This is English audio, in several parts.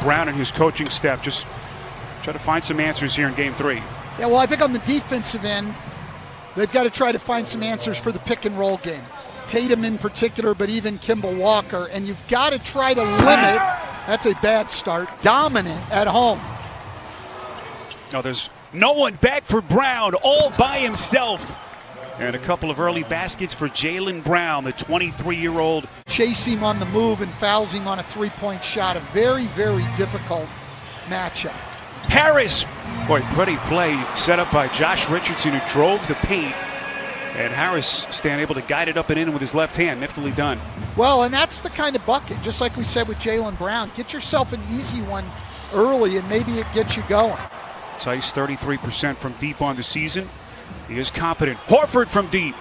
Brown and his coaching staff just try to find some answers here in Game 3. Yeah, well, I think on the defensive end, they've got to try to find some answers for the pick and roll game. Tatum in particular, but even Kimball Walker. And you've got to try to limit, that's a bad start, dominant at home. No, there's no one back for Brown, all by himself. And a couple of early baskets for Jaylen Brown, the 23-year-old. Chase him on the move and fouls him on a three-point shot. A very, very difficult matchup. Harris, boy, pretty play set up by Josh Richardson, who drove the paint. And Harris staying able to guide it up and in with his left hand. Niftily done. Well, and that's the kind of bucket, just like we said with Jaylen Brown. Get yourself an easy one early, and maybe it gets you going. Tice 33% from deep on the season. He is confident. Horford from deep.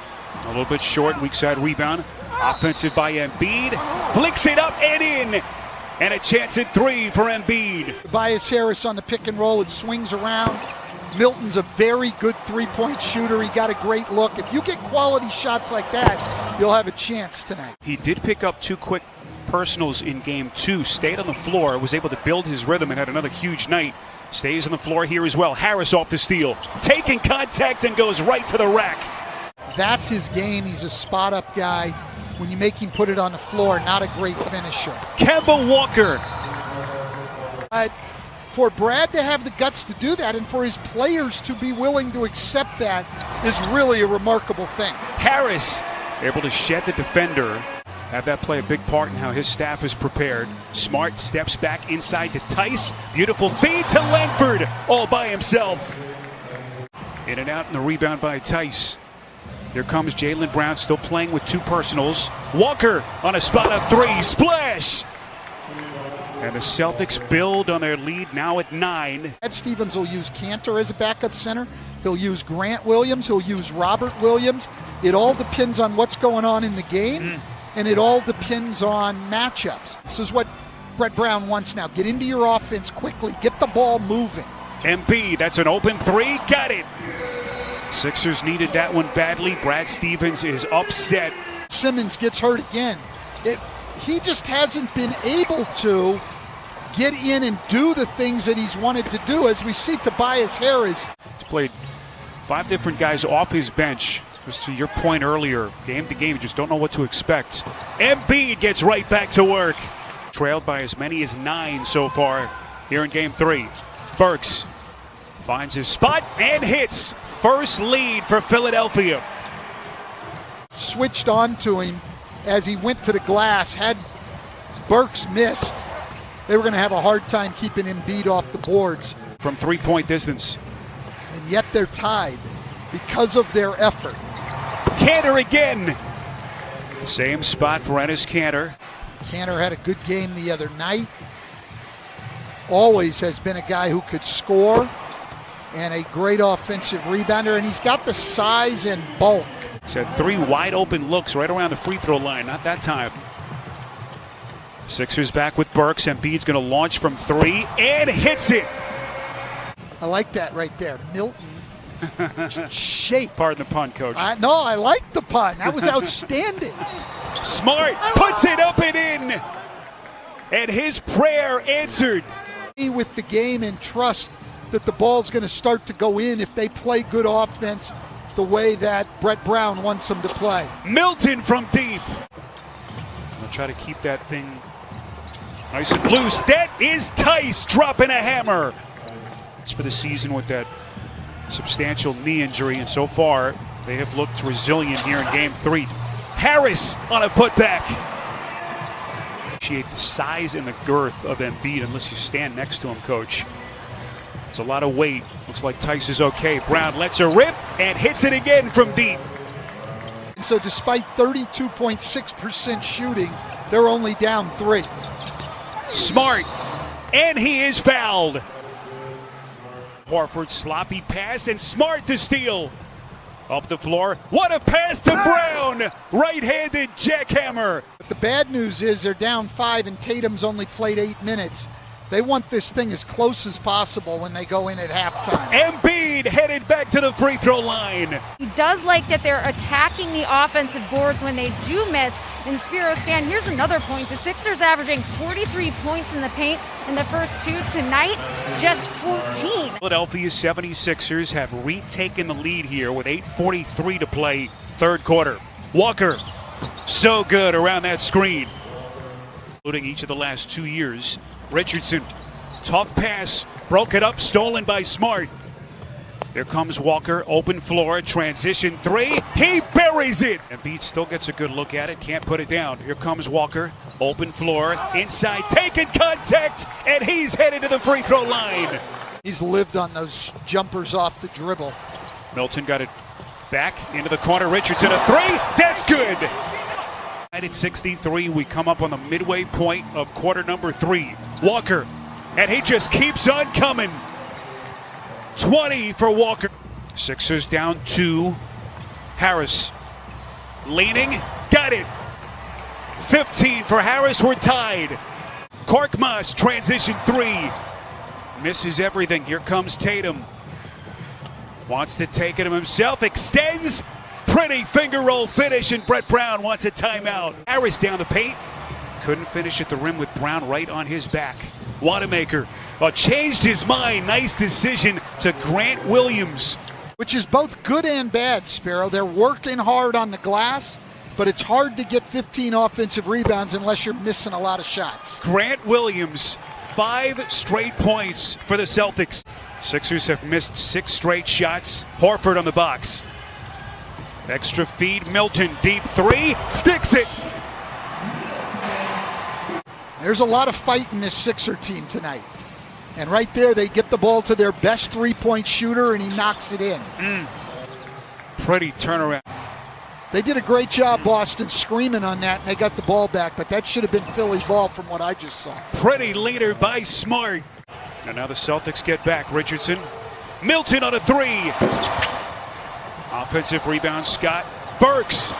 A little bit short, weak side rebound. Offensive by Embiid. Flicks it up and in. And a chance at three for Embiid. Tobias Harris on the pick and roll. It swings around. Milton's a very good three-point shooter. He got a great look. If you get quality shots like that, you'll have a chance tonight. He did pick up 2 quick personals in Game 2. Stayed on the floor. Was able to build his rhythm and had another huge night. Stays on the floor here as well. Harris off the steal. Taking contact and goes right to the rack. That's his game. He's a spot-up guy. When you make him put it on the floor, not a great finisher. Kemba Walker. For Brad to have the guts to do that and for his players to be willing to accept that is really a remarkable thing. Harris able to shed the defender. Have that play a big part in how his staff is prepared. Smart steps back inside to Tice. Beautiful feed to Langford, all by himself. In and out, and the rebound by Tice. Here comes Jaylen Brown, still playing with 2 personals. Walker on a spot-up 3, splash! And the Celtics build on their lead now at 9. Ed Stevens will use Cantor as a backup center. He'll use Grant Williams. He'll use Robert Williams. It all depends on what's going on in the game. And it all depends on matchups. This is what Brett Brown wants now. Get into your offense quickly. Get the ball moving. Embiid, that's an open 3. Got it. Sixers needed that one badly. Brad Stevens is upset. Simmons gets hurt again. He just hasn't been able to get in and do the things that he's wanted to do. As we see Tobias Harris. He's played 5 different guys off his bench. Just to your point earlier, game to game, you just don't know what to expect. Embiid gets right back to work. Trailed by as many as 9 so far here in Game 3. Burks finds his spot and hits. First lead for Philadelphia. Switched on to him as he went to the glass. Had Burks missed, they were going to have a hard time keeping Embiid off the boards. From 3-point distance. And yet they're tied because of their effort. Cantor again. Same spot for Enes Kanter. Kanter had a good game the other night. Always has been a guy who could score and a great offensive rebounder, and he's got the size and bulk. He's had 3 wide open looks right around the free throw line. Not that time. Sixers back with Burks. Embiid's going to launch from 3 and hits it. I like that right there. Milton. Shape. Pardon the pun, Coach. No, I like the pun. That was outstanding. Smart puts it up and in. And his prayer answered. With the game and trust that the ball's going to start to go in if they play good offense the way that Brett Brown wants them to play. Milton from deep. They'll try to keep that thing nice and loose. That is Tice dropping a hammer. It's for the season with that substantial knee injury, and so far they have looked resilient here in Game 3. Harris on a putback. Appreciate the size and the girth of Embiid unless you stand next to him, Coach. It's a lot of weight. Looks like Tice is okay. Brown lets her rip and hits it again from deep. So despite 32.6% shooting, they're only down 3. Smart, and he is fouled. Horford sloppy pass and Smart to steal. Up the floor, what a pass to Brown! Right-handed jackhammer. But the bad news is they're down 5 and Tatum's only played 8 minutes. They want this thing as close as possible when they go in at halftime. Embiid headed back to the free throw line. He does like that they're attacking the offensive boards when they do miss. And Spiro, Stan, here's another point. The Sixers averaging 43 points in the paint in the first two tonight, just 14. Philadelphia 76ers have retaken the lead here with 8:43 to play, third quarter. Walker, so good around that screen. Including each of the last 2 years. Richardson, tough pass, broke it up, stolen by Smart. Here comes Walker, open floor, transition three, he buries it! Embiid still gets a good look at it, can't put it down. Here comes Walker, open floor, inside, taking contact, and he's headed to the free throw line. He's lived on those jumpers off the dribble. Milton got it back into the corner, Richardson, a three, that's good! At 63, we come up on the midway point of quarter number 3. Walker, and he just keeps on coming. 20 for Walker. Sixers down 2. Harris leaning, got it. 15 for Harris, we're tied. Korkmaz, transition 3. Misses everything, here comes Tatum. Wants to take it himself, extends. Pretty finger roll finish, and Brett Brown wants a timeout. Harris down the paint. Couldn't finish at the rim with Brown right on his back. Wanamaker changed his mind. Nice decision to Grant Williams. Which is both good and bad, Spiro. They're working hard on the glass, but it's hard to get 15 offensive rebounds unless you're missing a lot of shots. Grant Williams, 5 straight points for the Celtics. Sixers have missed 6 straight shots. Horford on the box. Extra feed, Milton, deep 3, sticks it. There's a lot of fight in this Sixer team tonight. And right there, they get the ball to their best three-point shooter, and he knocks it in. Pretty turnaround. They did a great job, Boston, screaming on that, and they got the ball back. But that should have been Philly's ball from what I just saw. Pretty leader by Smart. And now the Celtics get back. Richardson, Milton on a 3. Offensive rebound, Scott. Burks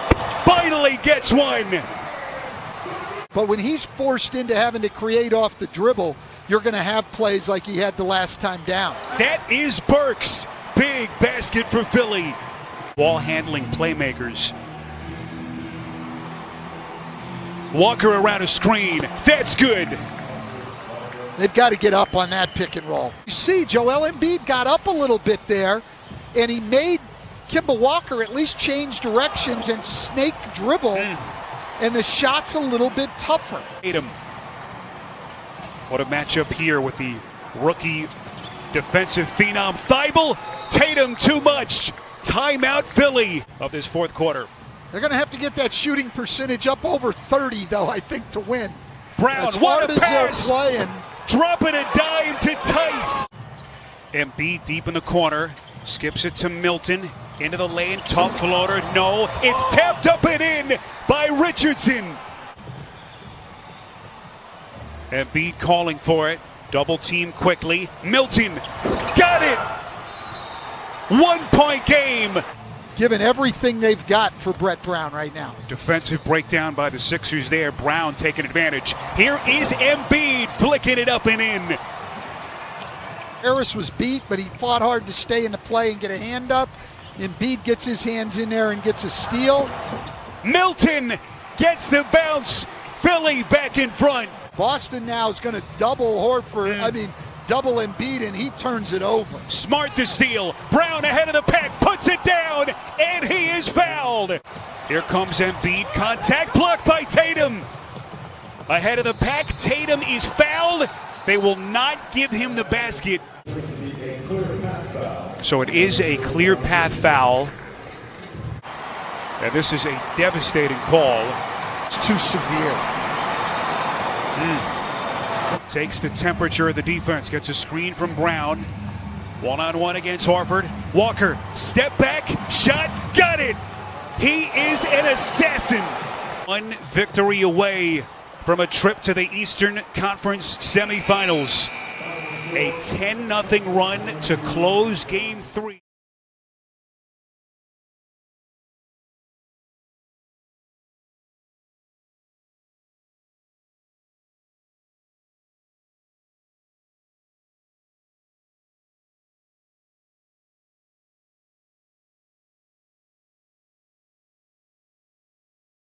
finally gets one. But when he's forced into having to create off the dribble, you're going to have plays like he had the last time down. That is Burks. Big basket for Philly. Ball handling playmakers. Walker around a screen. That's good. They've got to get up on that pick and roll. You see, Joel Embiid got up a little bit there, and he made Kemba Walker at least change directions and snake dribble, and the shot's a little bit tougher. Tatum. What a matchup here with the rookie defensive phenom Thibault. Tatum too much. Timeout Philly of this fourth quarter. They're going to have to get that shooting percentage up over 30, though, I think, to win. Brown, as what hard a as pass. they're playing. Dropping a dime to Tice. Embiid deep in the corner. Skips it to Milton. Into the lane, top floater, no. It's tapped up and in by Richardson. Embiid calling for it. Double team quickly. Milton, got it! 1 point game. Given everything they've got for Brett Brown right now. Defensive breakdown by the Sixers there. Brown taking advantage. Here is Embiid flicking it up and in. Harris was beat, but he fought hard to stay in the play and get a hand up. Embiid gets his hands in there and gets a steal. Milton gets the bounce. Philly back in front. Boston now is going to double Horford, double Embiid, and he turns it over. Smart to steal. Brown ahead of the pack, puts it down, and he is fouled. Here comes Embiid. Contact blocked by Tatum. Ahead of the pack, Tatum is fouled. They will not give him the basket. So it is a clear path foul. And this is a devastating call. It's too severe. Takes the temperature of the defense. Gets a screen from Brown. One-on-one against Horford. Walker, step back, shot, got it. He is an assassin. One victory away from a trip to the Eastern Conference semifinals. A 10-0 run to close Game 3.